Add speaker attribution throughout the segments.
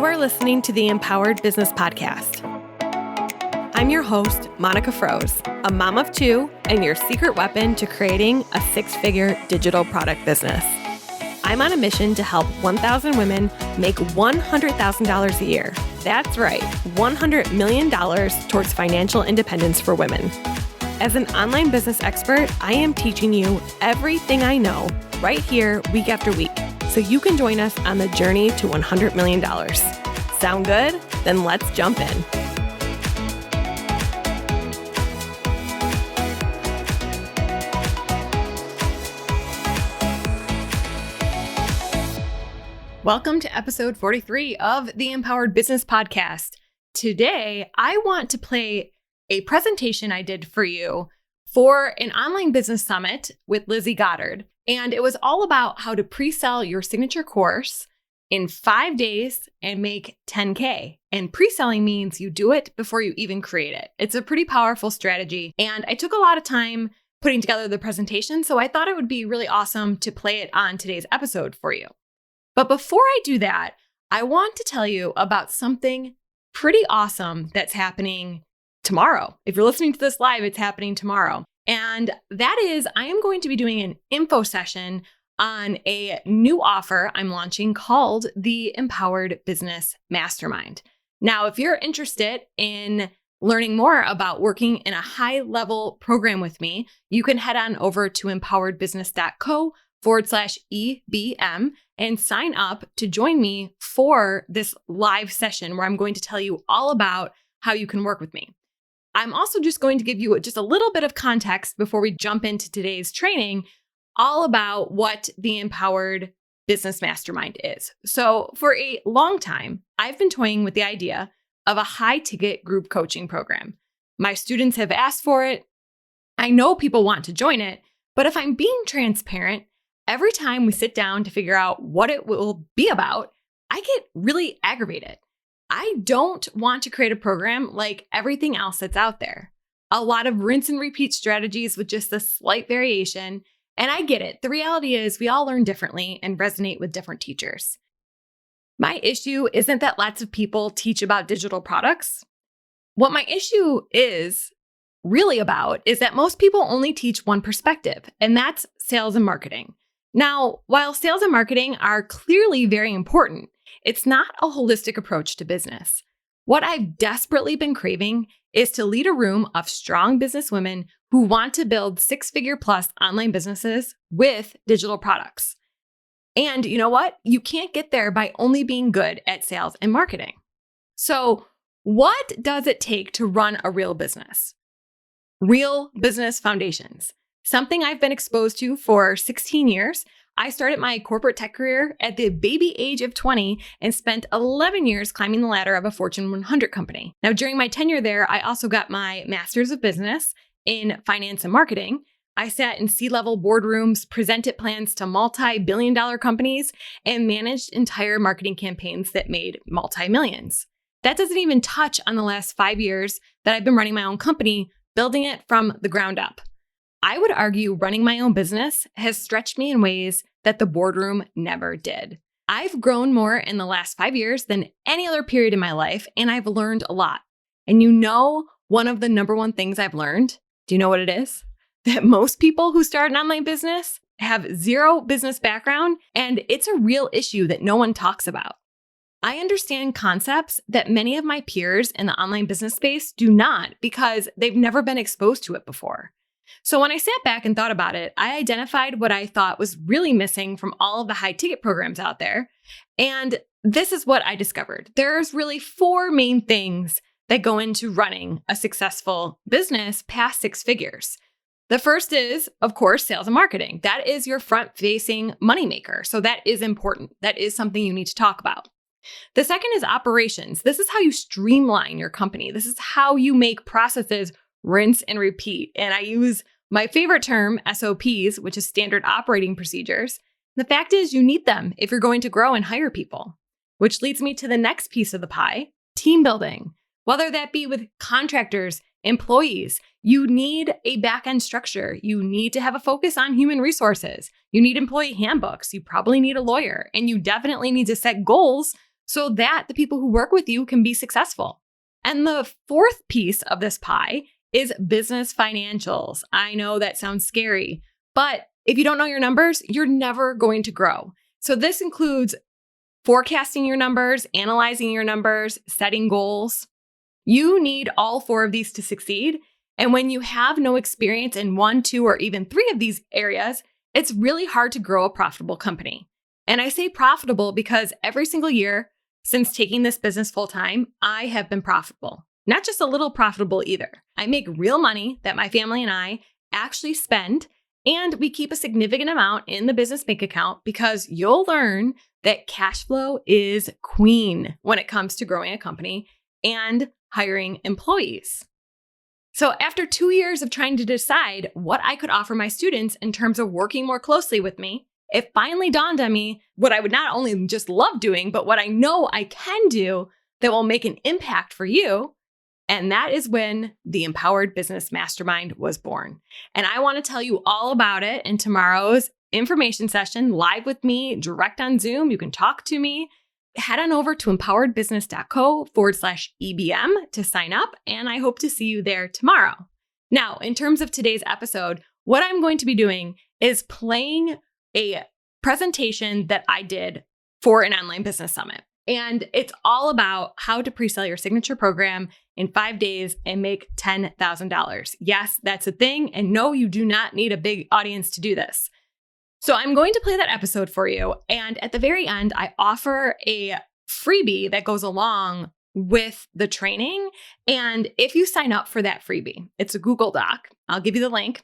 Speaker 1: You are listening to the Empowered Business Podcast. I'm your host, Monica Froese, a mom of two and your secret weapon to creating a six-figure digital product business. I'm on a mission to help 1,000 women make $100,000 a year. That's right, $100 million towards financial independence for women. As an online business expert, I am teaching you everything I know right here week after week, so you can join us on the journey to $100 million. Sound good? Then let's jump in. Welcome to episode 43 of the Empowered Business Podcast. Today, I want to play a presentation I did for you for an online business summit with Lizzie Goddard. And it was all about how to pre-sell your signature course in 5 days and make 10K. And pre-selling means you do it before you even create it. It's a pretty powerful strategy. And I took a lot of time putting together the presentation, so I thought it would be really awesome to play it on today's episode for you. But before I do that, I want to tell you about something pretty awesome that's happening tomorrow. If you're listening to this live, it's happening tomorrow. And that is, I am going to be doing an info session on a new offer I'm launching called the Empowered Business Mastermind. Now, if you're interested in learning more about working in a high-level program with me, you can head on over to empoweredbusiness.co/EBM and sign up to join me for this live session where I'm going to tell you all about how you can work with me. I'm also just going to give you just a little bit of context before we jump into today's training, all about what the Empowered Business Mastermind is. So for a long time, I've been toying with the idea of a high-ticket group coaching program. My students have asked for it. I know people want to join it, but if I'm being transparent, every time we sit down to figure out what it will be about, I get really aggravated. I don't want to create a program like everything else that's out there. A lot of rinse and repeat strategies with just a slight variation. And I get it. The reality is we all learn differently and resonate with different teachers. My issue isn't that lots of people teach about digital products. What my issue is really about is that most people only teach one perspective, and that's sales and marketing. Now, while sales and marketing are clearly very important, it's not a holistic approach to business. What I've desperately been craving is to lead a room of strong business women who want to build six-figure plus online businesses with digital products. And you know what? You can't get there by only being good at sales and marketing. So, what does it take to run a real business? Real business foundations. Something I've been exposed to for 16 years. I started my corporate tech career at the baby age of 20 and spent 11 years climbing the ladder of a Fortune 100 company. Now, during my tenure there, I also got my master's of business in finance and marketing. I sat in C-level boardrooms, presented plans to multi-billion-dollar companies, and managed entire marketing campaigns that made multi-millions. That doesn't even touch on the last 5 years that I've been running my own company, building it from the ground up. I would argue running my own business has stretched me in ways that the boardroom never did. I've grown more in the last 5 years than any other period in my life, and I've learned a lot. And you know, one of the number one things I've learned, do you know what it is? That most people who start an online business have zero business background, and it's a real issue that no one talks about. I understand concepts that many of my peers in the online business space do not because they've never been exposed to it before. So when I sat back and thought about it, I identified what I thought was really missing from all of the high ticket programs out there. And this is what I discovered. There's really 4 main things that go into running a successful business past 6 figures. The first is, of course, sales and marketing. That is your front-facing moneymaker. So that is important. That is something you need to talk about. The second is operations. This is how you streamline your company. This is how you make processes rinse and repeat. And I use my favorite term, SOPs, which is standard operating procedures. The fact is you need them if you're going to grow and hire people, which leads me to the next piece of the pie, team building. Whether that be with contractors, employees, you need a back-end structure. You need to have a focus on human resources. You need employee handbooks. You probably need a lawyer, and you definitely need to set goals so that the people who work with you can be successful. And the fourth piece of this pie is business financials. I know that sounds scary, but if you don't know your numbers, you're never going to grow. So this includes forecasting your numbers, analyzing your numbers, setting goals. You need all four of these to succeed. And when you have no experience in one, two, or even three of these areas, it's really hard to grow a profitable company. And I say profitable because every single year since taking this business full time, I have been profitable. Not just a little profitable either. I make real money that my family and I actually spend, and we keep a significant amount in the business bank account because you'll learn that cash flow is queen when it comes to growing a company and hiring employees. So after 2 years of trying to decide what I could offer my students in terms of working more closely with me, it finally dawned on me what I would not only just love doing, but what I know I can do that will make an impact for you. And that is when the Empowered Business Mastermind was born. And I want to tell you all about it in tomorrow's information session, live with me, direct on Zoom. You can talk to me. Head on over to empoweredbusiness.co/EBM to sign up, and I hope to see you there tomorrow. Now, in terms of today's episode, what I'm going to be doing is playing a presentation that I did for an online business summit. And it's all about how to pre-sell your signature program in 5 days and make $10,000. Yes, that's a thing. And no, you do not need a big audience to do this. So I'm going to play that episode for you. And at the very end, I offer a freebie that goes along with the training. And if you sign up for that freebie, it's a Google Doc. I'll give you the link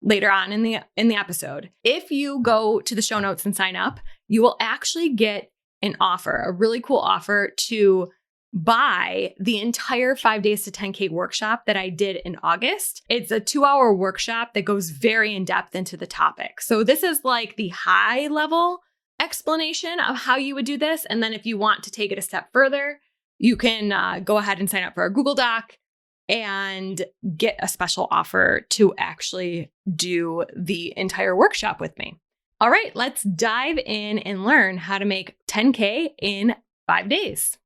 Speaker 1: later on in the episode. If you go to the show notes and sign up, you will actually get an offer, a really cool offer to buy the entire 5 days to 10K workshop that I did in August. It's a 2-hour workshop that goes very in depth into the topic. So this is like the high level explanation of how you would do this. And then if you want to take it a step further, you can go ahead and sign up for a Google Doc and get a special offer to actually do the entire workshop with me. All right, let's dive in and learn how to make 10K in 5 days.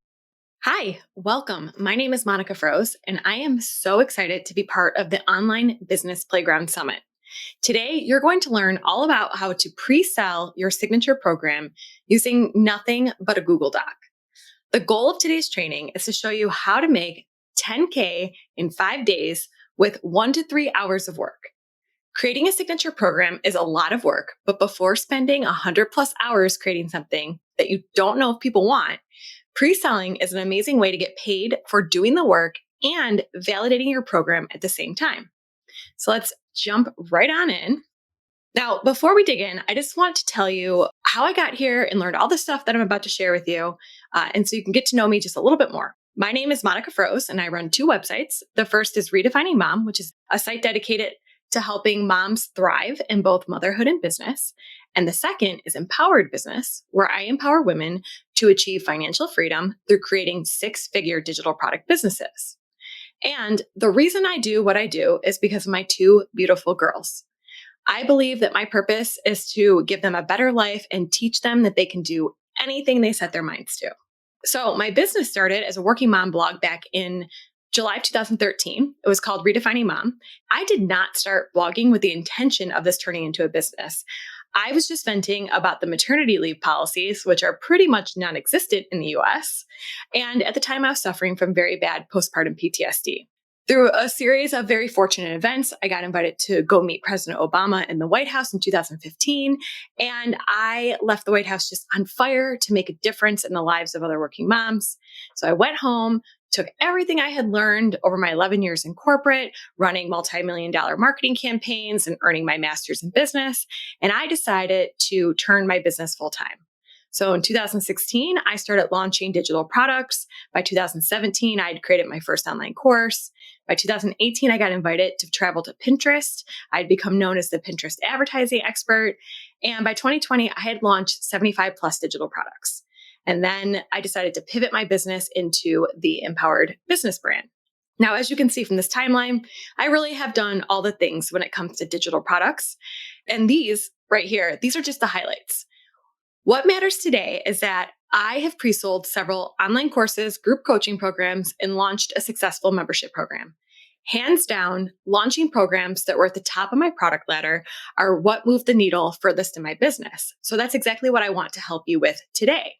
Speaker 1: Hi, welcome. My name is Monica Froese, and I am so excited to be part of the Online Business Playground Summit. Today, you're going to learn all about how to pre-sell your signature program using nothing but a Google Doc. The goal of today's training is to show you how to make 10K in 5 days with 1 to 3 hours of work. Creating a signature program is a lot of work, but before spending 100 plus hours creating something that you don't know if people want, pre-selling is an amazing way to get paid for doing the work and validating your program at the same time. So let's jump right on in. Now, before we dig in, I just want to tell you how I got here and learned all the stuff that I'm about to share with you, and so you can get to know me just a little bit more. My name is Monica Froese, and I run 2 websites. The first is Redefining Mom, which is a site dedicated to helping moms thrive in both motherhood and business. And the second is Empowered Business, where I empower women to achieve financial freedom through creating 6-figure digital product businesses. And the reason I do what I do is because of my 2 beautiful girls. I believe that my purpose is to give them a better life and teach them that they can do anything they set their minds to. So my business started as a working mom blog back in July of 2013. It was called Redefining Mom. I did not start blogging with the intention of this turning into a business. I was just venting about the maternity leave policies, which are pretty much non-existent in the US. And at the time, I was suffering from very bad postpartum PTSD. Through a series of very fortunate events, I got invited to go meet President Obama in the White House in 2015. And I left the White House just on fire to make a difference in the lives of other working moms. So I went home, took everything I had learned over my 11 years in corporate, running multi-million-dollar marketing campaigns and earning my master's in business, and I decided to turn my business full-time. So in 2016, I started launching digital products. By 2017, I had created my first online course. By 2018, I got invited to travel to Pinterest. I'd become known as the Pinterest advertising expert. And by 2020, I had launched 75 plus digital products. And then I decided to pivot my business into the Empowered Business brand. Now, as you can see from this timeline, I really have done all the things when it comes to digital products. And these right here, these are just the highlights. What matters today is that I have pre sold several online courses, group coaching programs, and launched a successful membership program. Hands down, launching programs that were at the top of my product ladder are what moved the needle furthest in my business. So that's exactly what I want to help you with today.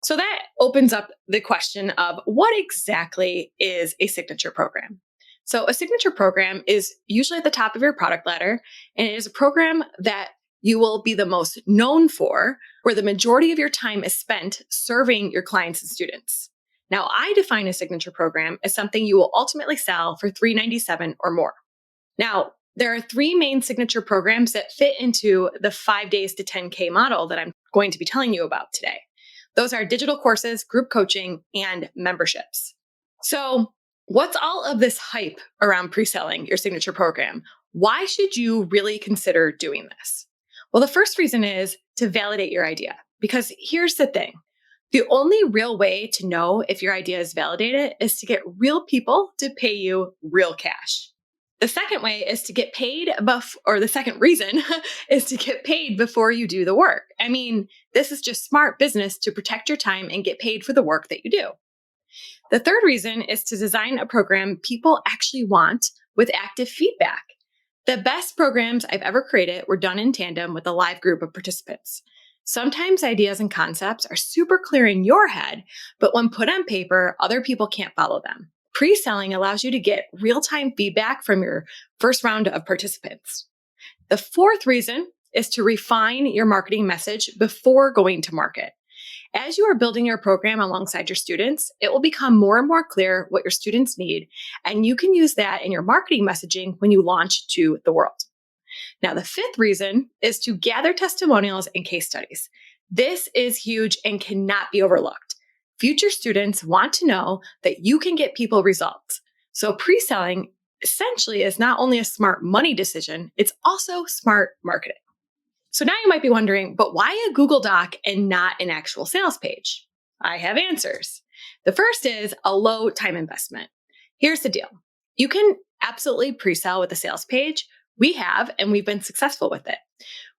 Speaker 1: So that opens up the question of what exactly is a signature program? So, a signature program is usually at the top of your product ladder, and it is a program that you will be the most known for, where the majority of your time is spent serving your clients and students. Now, I define a signature program as something you will ultimately sell for $397 or more. Now, there are three main signature programs that fit into the 5 days to 10K model that I'm going to be telling you about today. Those are digital courses, group coaching, and memberships. So, what's all of this hype around pre-selling your signature program? Why should you really consider doing this? Well, the first reason is to validate your idea. Because here's the thing. The only real way to know if your idea is validated is to get real people to pay you real cash. The second way is to get paid or the second reason is to get paid before you do the work. I mean, this is just smart business to protect your time and get paid for the work that you do. The third reason is to design a program people actually want with active feedback. The best programs I've ever created were done in tandem with a live group of participants. Sometimes ideas and concepts are super clear in your head, but when put on paper, other people can't follow them. Pre-selling allows you to get real-time feedback from your first round of participants. The fourth reason is to refine your marketing message before going to market. As you are building your program alongside your students, it will become more and more clear what your students need, and you can use that in your marketing messaging when you launch to the world. Now, the fifth reason is to gather testimonials and case studies. This is huge and cannot be overlooked. Future students want to know that you can get people results. So pre-selling essentially is not only a smart money decision, it's also smart marketing. So now you might be wondering, but why a Google Doc and not an actual sales page? I have answers. The first is a low time investment. Here's the deal. You can absolutely pre-sell with a sales page. We have, and we've been successful with it.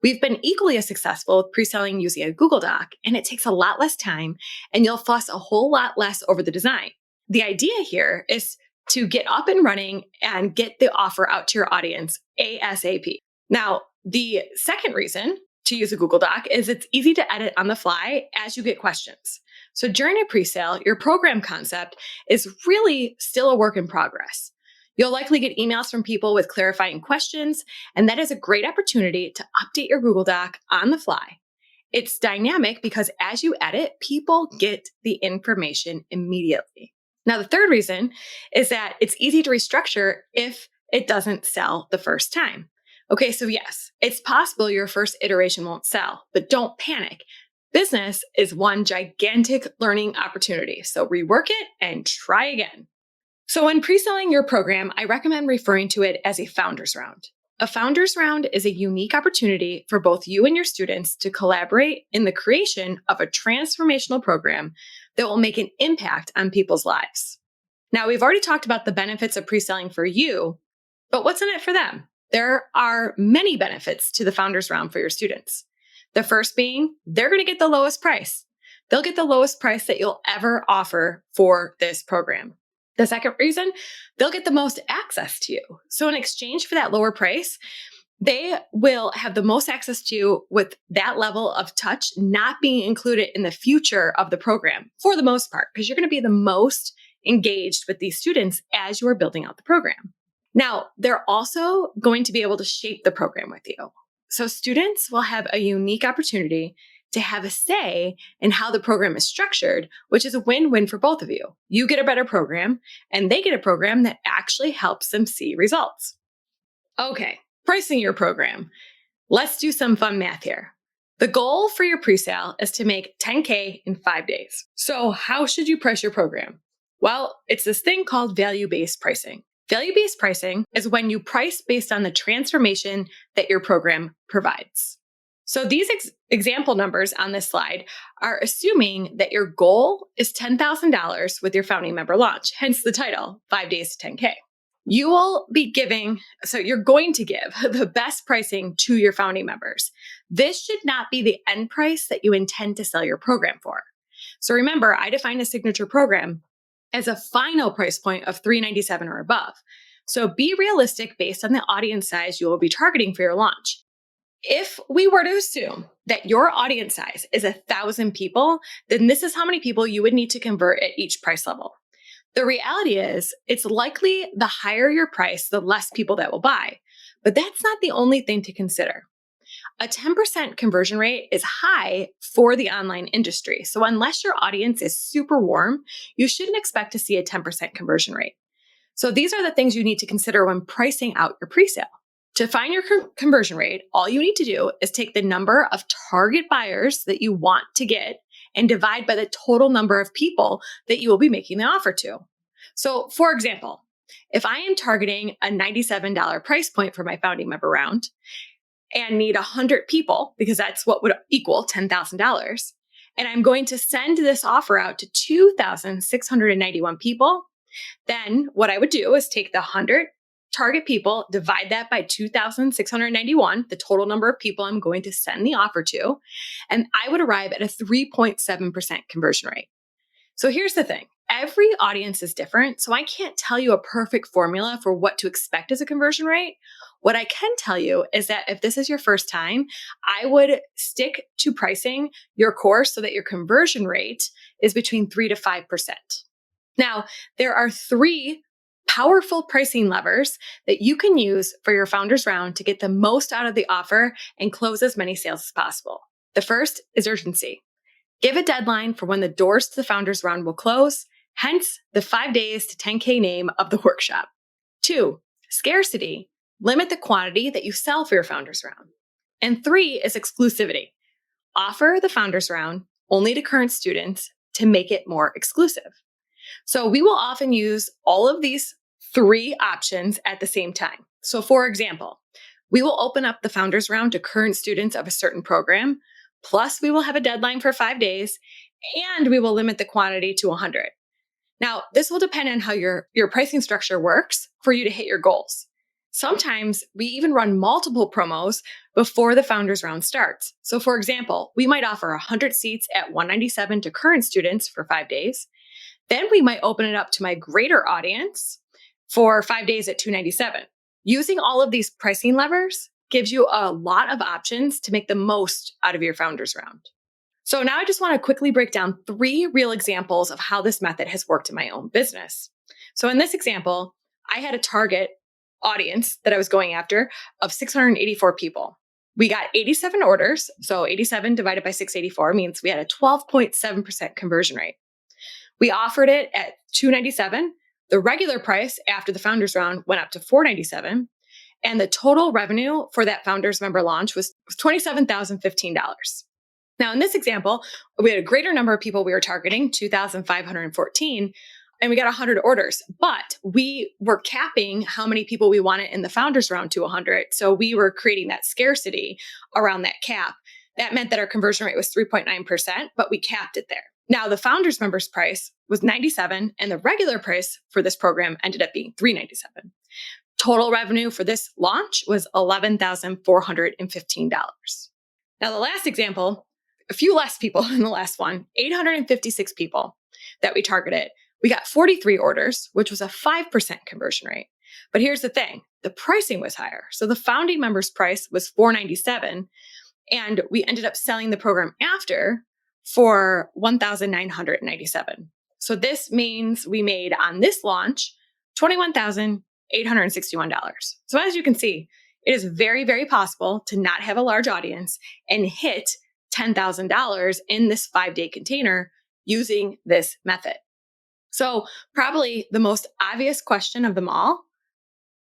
Speaker 1: We've been equally as successful with pre-selling using a Google Doc, and it takes a lot less time, and you'll fuss a whole lot less over the design. The idea here is to get up and running and get the offer out to your audience ASAP. Now, the second reason to use a Google Doc is it's easy to edit on the fly as you get questions. So during a pre-sale, your program concept is really still a work in progress. You'll likely get emails from people with clarifying questions, and that is a great opportunity to update your Google Doc on the fly. It's dynamic because as you edit, people get the information immediately. Now, the third reason is that it's easy to restructure if it doesn't sell the first time. Okay, so yes, it's possible your first iteration won't sell, but don't panic. Business is one gigantic learning opportunity, so rework it and try again. So when pre-selling your program, I recommend referring to it as a founders round. A founders round is a unique opportunity for both you and your students to collaborate in the creation of a transformational program that will make an impact on people's lives. Now, we've already talked about the benefits of pre-selling for you, but what's in it for them? There are many benefits to the founders round for your students. The first being they're going to get the lowest price. They'll get the lowest price that you'll ever offer for this program. The second reason, they'll get the most access to you. So in exchange for that lower price, they will have the most access to you with that level of touch not being included in the future of the program for the most part, because you're going to be the most engaged with these students as you are building out the program. Now, they're also going to be able to shape the program with you. So students will have a unique opportunity to have a say in how the program is structured, which is a win-win for both of you. You get a better program, and they get a program that actually helps them see results. Okay, pricing your program. Let's do some fun math here. The goal for your pre-sale is to make 10K in 5 days. So how should you price your program? Well, it's this thing called value-based pricing. Value-based pricing is when you price based on the transformation that your program provides. So these example numbers on this slide are assuming that your goal is $10,000 with your founding member launch, hence the title, 5 days to 10K. You're going to give the best pricing to your founding members. This should not be the end price that you intend to sell your program for. So remember, I define a signature program as a final price point of $397 or above. So be realistic based on the audience size you will be targeting for your launch. If we were to assume that your audience size is 1,000 people, then this is how many people you would need to convert at each price level. The reality is, it's likely the higher your price, the less people that will buy. But that's not the only thing to consider. A 10% conversion rate is high for the online industry. So unless your audience is super warm, you shouldn't expect to see a 10% conversion rate. So these are the things you need to consider when pricing out your presale. To find your conversion rate, all you need to do is take the number of target buyers that you want to get and divide by the total number of people that you will be making the offer to. So, for example, if I am targeting a $97 price point for my founding member round and need 100 people, because that's what would equal $10,000, and I'm going to send this offer out to 2,691 people, then what I would do is take the 100 target people, divide that by 2,691, the total number of people I'm going to send the offer to, and I would arrive at a 3.7% conversion rate. So here's the thing. Every audience is different, so I can't tell you a perfect formula for what to expect as a conversion rate. What I can tell you is that if this is your first time, I would stick to pricing your course so that your conversion rate is between 3 to 5%. Now, there are 3 powerful pricing levers that you can use for your founders round to get the most out of the offer and close as many sales as possible. The first is urgency. Give a deadline for when the doors to the founders round will close, hence the 5 days to 10K name of the workshop. 2, scarcity. Limit the quantity that you sell for your founders round. And 3 is exclusivity. Offer the founders round only to current students to make it more exclusive. So we will often use all of these 3 options at the same time. So for example, we will open up the founders round to current students of a certain program, plus we will have a deadline for 5 days, and we will limit the quantity to 100. Now, this will depend on how your pricing structure works for you to hit your goals. Sometimes we even run multiple promos before the founders round starts. So for example, we might offer 100 seats at $197 to current students for 5 days. Then we might open it up to my greater audience for 5 days at $297. Using all of these pricing levers gives you a lot of options to make the most out of your founders round. So now I just want to quickly break down 3 real examples of how this method has worked in my own business. So in this example, I had a target audience that I was going after of 684 people. We got 87 orders. So 87 divided by 684 means we had a 12.7% conversion rate. We offered it at $297. The regular price after the founders round went up to $497. And the total revenue for that founders member launch was $27,015. Now, in this example, we had a greater number of people we were targeting, 2,514, and we got 100 orders. But we were capping how many people we wanted in the founders round to 100. So we were creating that scarcity around that cap. That meant that our conversion rate was 3.9%, but we capped it there. Now, the founders members price was $97, and the regular price for this program ended up being $397. Total revenue for this launch was $11,415. Now, the last example, a few less people than the last one, 856 people that we targeted. We got 43 orders, which was a 5% conversion rate. But here's the thing, the pricing was higher. So the founding members price was $497, and we ended up selling the program after for $1,997. So this means we made on this launch $21,861. So as you can see, it is very, very possible to not have a large audience and hit $10,000 in this 5-day container using this method. So probably the most obvious question of them all,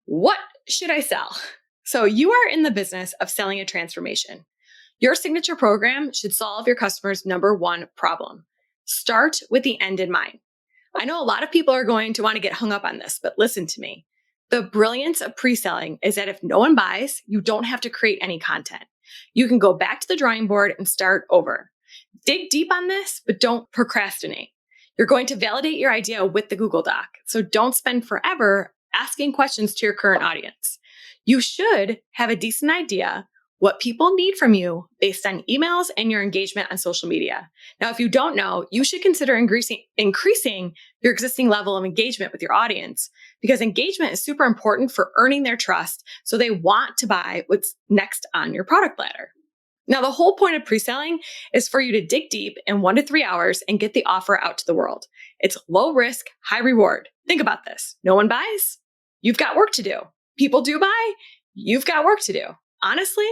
Speaker 1: what should I sell? So you are in the business of selling a transformation. Your signature program should solve your customer's number 1 problem. Start with the end in mind. I know a lot of people are going to want to get hung up on this, but listen to me. The brilliance of pre-selling is that if no one buys, you don't have to create any content. You can go back to the drawing board and start over. Dig deep on this, but don't procrastinate. You're going to validate your idea with the Google Doc, so don't spend forever asking questions to your current audience. You should have a decent idea what people need from you based on emails and your engagement on social media. Now, if you don't know, you should consider increasing your existing level of engagement with your audience, because engagement is super important for earning their trust so they want to buy what's next on your product ladder. Now, the whole point of pre-selling is for you to dig deep in 1 to 3 hours and get the offer out to the world. It's low risk, high reward. Think about this. No one buys? You've got work to do. People do buy? You've got work to do. Honestly,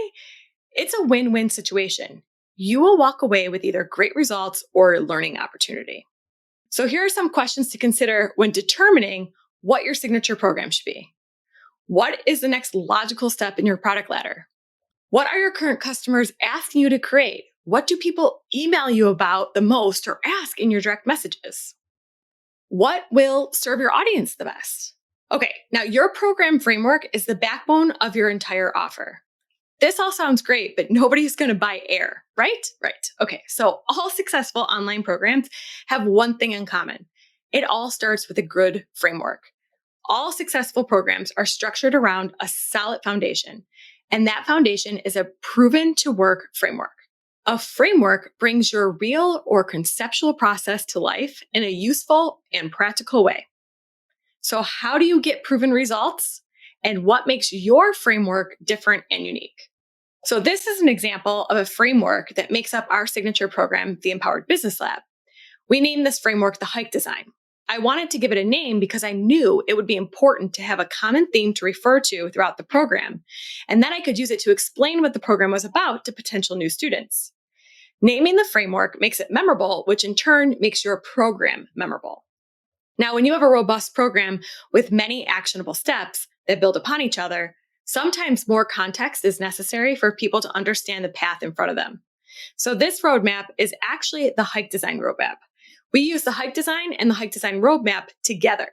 Speaker 1: it's a win-win situation. You will walk away with either great results or a learning opportunity. So here are some questions to consider when determining what your signature program should be. What is the next logical step in your product ladder? What are your current customers asking you to create? What do people email you about the most or ask in your direct messages? What will serve your audience the best? Okay, now your program framework is the backbone of your entire offer. This all sounds great, but nobody's going to buy air, right? Right. Okay, so all successful online programs have one thing in common. It all starts with a good framework. All successful programs are structured around a solid foundation, and that foundation is a proven to work framework. A framework brings your real or conceptual process to life in a useful and practical way. So how do you get proven results? And what makes your framework different and unique? So this is an example of a framework that makes up our signature program, the Empowered Business Lab. We named this framework the Hike Design. I wanted to give it a name because I knew it would be important to have a common theme to refer to throughout the program, and then I could use it to explain what the program was about to potential new students. Naming the framework makes it memorable, which in turn makes your program memorable. Now, when you have a robust program with many actionable steps that build upon each other, sometimes more context is necessary for people to understand the path in front of them. So this roadmap is actually the Hike Design roadmap. We use the Hike Design and the Hike Design roadmap together.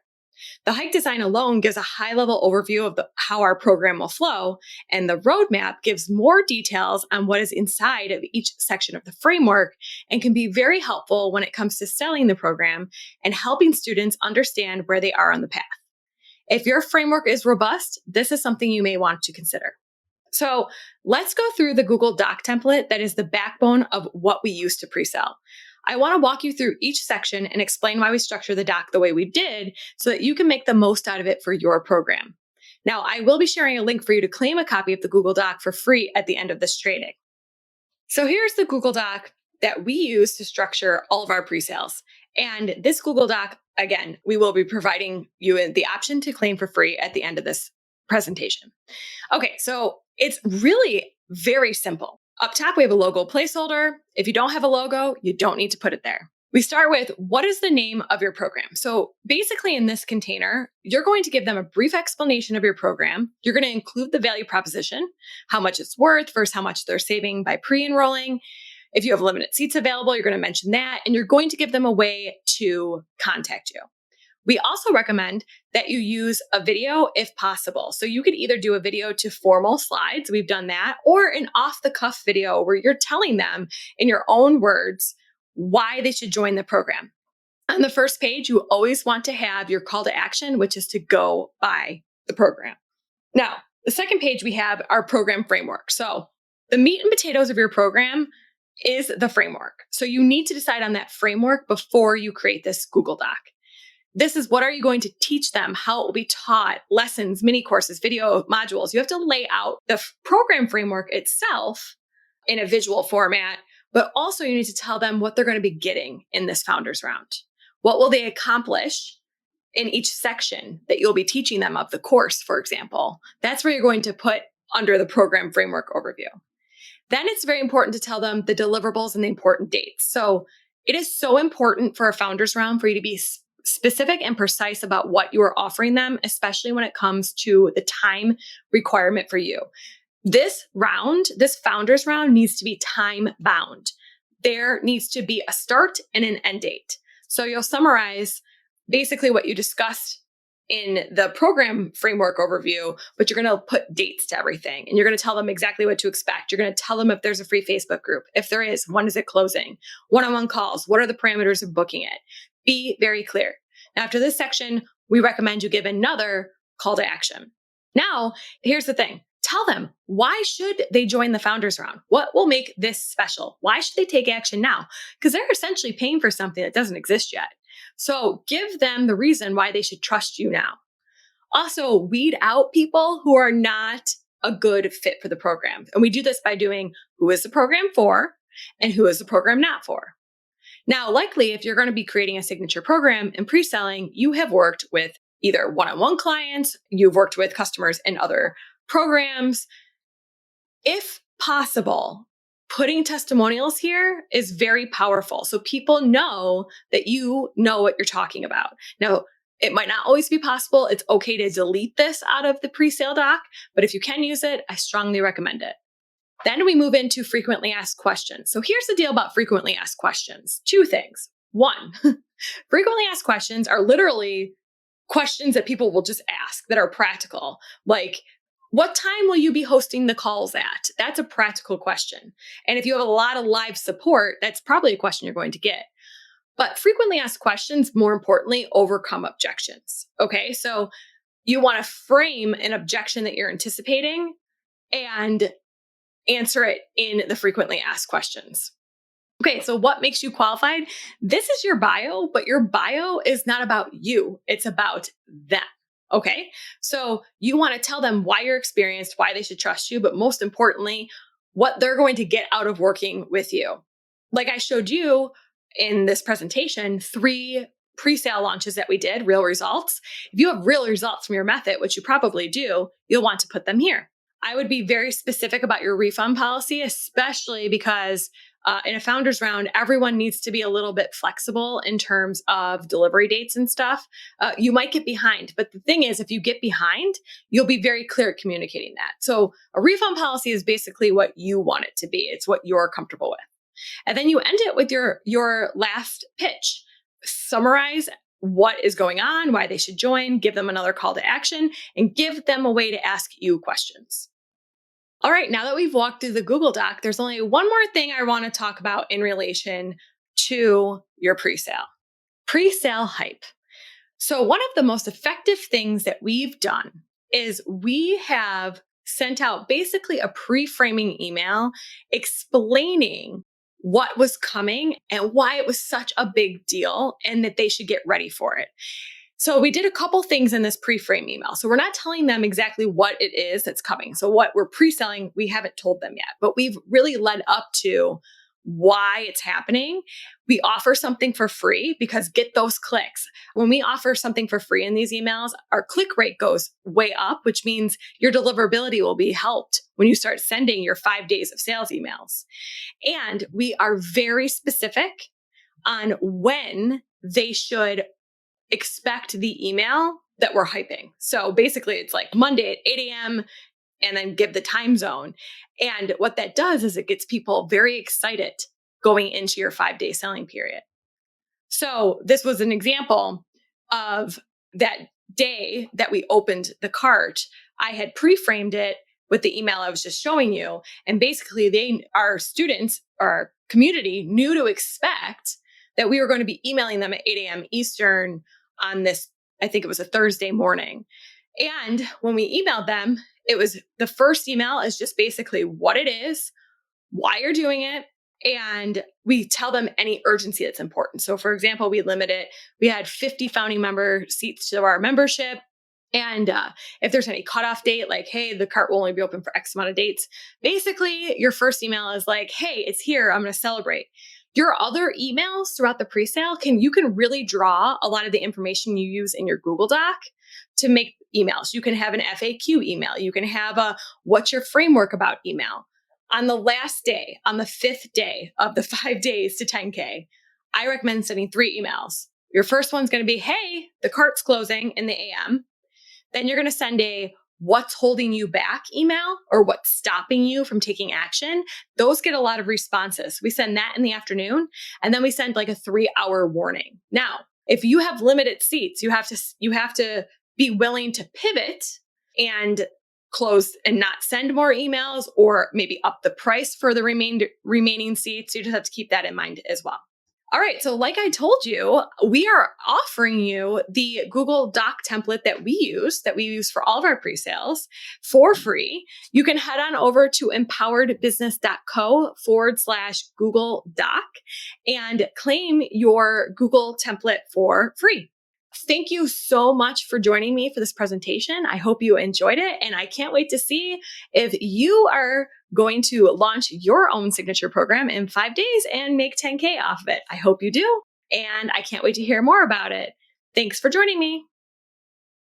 Speaker 1: The Hike Design alone gives a high-level overview of how our program will flow, and the roadmap gives more details on what is inside of each section of the framework and can be very helpful when it comes to selling the program and helping students understand where they are on the path. If your framework is robust, this is something you may want to consider. So let's go through the Google Doc template that is the backbone of what we use to pre-sell. I want to walk you through each section and explain why we structure the doc the way we did so that you can make the most out of it for your program. Now, I will be sharing a link for you to claim a copy of the Google Doc for free at the end of this training. So here's the Google Doc that we use to structure all of our pre-sales. And this Google Doc, again, we will be providing you the option to claim for free at the end of this presentation. Okay, so it's really very simple. Up top, we have a logo placeholder. If you don't have a logo, you don't need to put it there. We start with, what is the name of your program? So basically in this container, you're going to give them a brief explanation of your program. You're going to include the value proposition, how much it's worth versus how much they're saving by pre-enrolling. If you have limited seats available, you're going to mention that, and you're going to give them a way to contact you. We also recommend that you use a video if possible. So you could either do a video to formal slides, we've done that, or an off-the-cuff video where you're telling them in your own words why they should join the program. On the first page, you always want to have your call to action, which is to go buy the program. Now, the second page, we have our program framework. So the meat and potatoes of your program is the framework. So you need to decide on that framework before you create this Google Doc. This is, what are you going to teach them, how it will be taught, lessons, mini courses, video modules. You have to lay out the program framework itself in a visual format, but also you need to tell them what they're going to be getting in this founders round. What will they accomplish in each section that you'll be teaching them of the course, for example? That's where you're going to put under the program framework overview. Then it's very important to tell them the deliverables and the important dates. So it is so important for a founders round for you to be specific and precise about what you are offering them, especially when it comes to the time requirement for you. This round, this founders round, needs to be time bound. There needs to be a start and an end date. So you'll summarize basically what you discussed in the program framework overview, but you're going to put dates to everything, and you're going to tell them exactly what to expect. You're going to tell them if there's a free Facebook group. If there is, when is it closing? One-on-one calls. What are the parameters of booking it? Be very clear. Now, after this section, we recommend you give another call to action. Now, here's the thing. Tell them, why should they join the founders round? What will make this special? Why should they take action now? Because they're essentially paying for something that doesn't exist yet. So give them the reason why they should trust you now. Also, weed out people who are not a good fit for the program. And we do this by doing who is the program for and who is the program not for. Now, likely, if you're going to be creating a signature program and pre-selling, you have worked with either one-on-one clients, you've worked with customers in other programs. If possible, putting testimonials here is very powerful. So people know that you know what you're talking about. Now, it might not always be possible. It's okay to delete this out of the pre-sale doc, but if you can use it, I strongly recommend it. Then we move into frequently asked questions. So here's the deal about frequently asked questions. Two things. One, frequently asked questions are literally questions that people will just ask that are practical. Like, what time will you be hosting the calls at? That's a practical question. And if you have a lot of live support, that's probably a question you're going to get. But frequently asked questions, more importantly, overcome objections. Okay, so you want to frame an objection that you're anticipating and answer it in the frequently asked questions. Okay, so what makes you qualified? This is your bio, but your bio is not about you, it's about them. Okay, so you want to tell them why you're experienced, why they should trust you, but most importantly, what they're going to get out of working with you. Like I showed you in this presentation, 3 pre-sale launches that we did, real results. If you have real results from your method, which you probably do, you'll want to put them here. I would be very specific about your refund policy, especially because in a founders round, everyone needs to be a little bit flexible in terms of delivery dates and stuff. You might get behind, but the thing is, if you get behind, you'll be very clear at communicating that. So a refund policy is basically what you want it to be. It's what you're comfortable with. And then you end it with your last pitch. Summarize what is going on, why they should join, give them another call to action, and give them a way to ask you questions. All right, now that we've walked through the Google Doc, there's only one more thing I want to talk about in relation to your pre-sale. Pre-sale hype. So one of the most effective things that we've done is we have sent out basically a pre-framing email explaining what was coming and why it was such a big deal and that they should get ready for it. So we did a couple things in this pre-frame email. So we're not telling them exactly what it is that's coming. So what we're pre-selling, we haven't told them yet, but we've really led up to why it's happening. We offer something for free because get those clicks. When we offer something for free in these emails, our click rate goes way up, which means your deliverability will be helped when you start sending your 5 days of sales emails. And we are very specific on when they should expect the email that we're hyping. So basically it's like Monday at 8 a.m. and then give the time zone. And what that does is it gets people very excited going into your 5-day selling period. So this was an example of that day that we opened the cart. I had pre-framed it with the email I was just showing you. And basically our students, our community knew to expect that we were going to be emailing them at 8 a.m. Eastern on this, I think it was a Thursday morning. And when we emailed them, it was the first email is just basically what it is, why you're doing it, and we tell them any urgency that's important. So for example, we had 50 founding member seats to our membership. And if there's any cutoff date, like, hey, the cart will only be open for X amount of dates. Basically, your first email is like, hey, it's here. I'm going to celebrate. Your other emails throughout the pre-sale you can really draw a lot of the information you use in your Google Doc to make emails. You can have an FAQ email. You can have a what's your framework about email. On the last day, on the 5th day of the 5 days to 10K, I recommend sending 3 emails. Your first one's going to be, hey, the cart's closing in the AM. Then you're going to send a what's holding you back email or what's stopping you from taking action. Those get a lot of responses. We send that in the afternoon, and then we send like a 3-hour warning. Now, if you have limited seats, you have to be willing to pivot and close and not send more emails or maybe up the price for the remaining seats. You just have to keep that in mind as well. All right, so like I told you, we are offering you the Google Doc template that we use for all of our pre-sales for free. You can head on over to empoweredbusiness.co/Google Doc and claim your Google template for free. Thank you so much for joining me for this presentation. I hope you enjoyed it, and I can't wait to see if you are going to launch your own signature program in 5 days and make 10K off of it. I hope you do, and I can't wait to hear more about it. Thanks for joining me.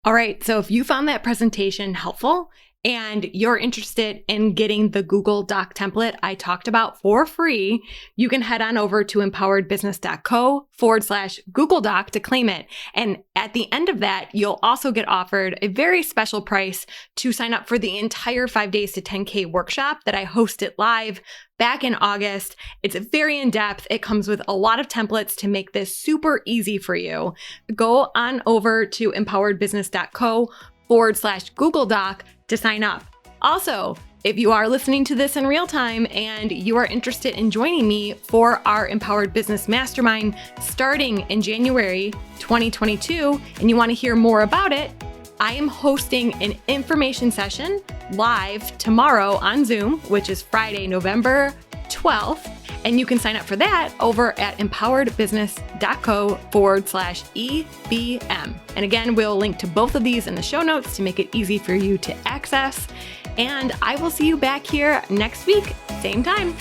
Speaker 1: All right, so if you found that presentation helpful and you're interested in getting the Google Doc template I talked about for free, you can head on over to empoweredbusiness.co/Google Doc to claim it. And at the end of that, you'll also get offered a very special price to sign up for the entire 5 days to 10K workshop that I hosted live back in August. It's very in-depth. It comes with a lot of templates to make this super easy for you. Go on over to empoweredbusiness.co/Google Doc to sign up. Also, if you are listening to this in real time and you are interested in joining me for our Empowered Business Mastermind starting in January 2022, and you want to hear more about it, I am hosting an information session live tomorrow on Zoom, which is Friday, November 12th. And you can sign up for that over at empoweredbusiness.co/EBM. And again, we'll link to both of these in the show notes to make it easy for you to access. And I will see you back here next week, same time.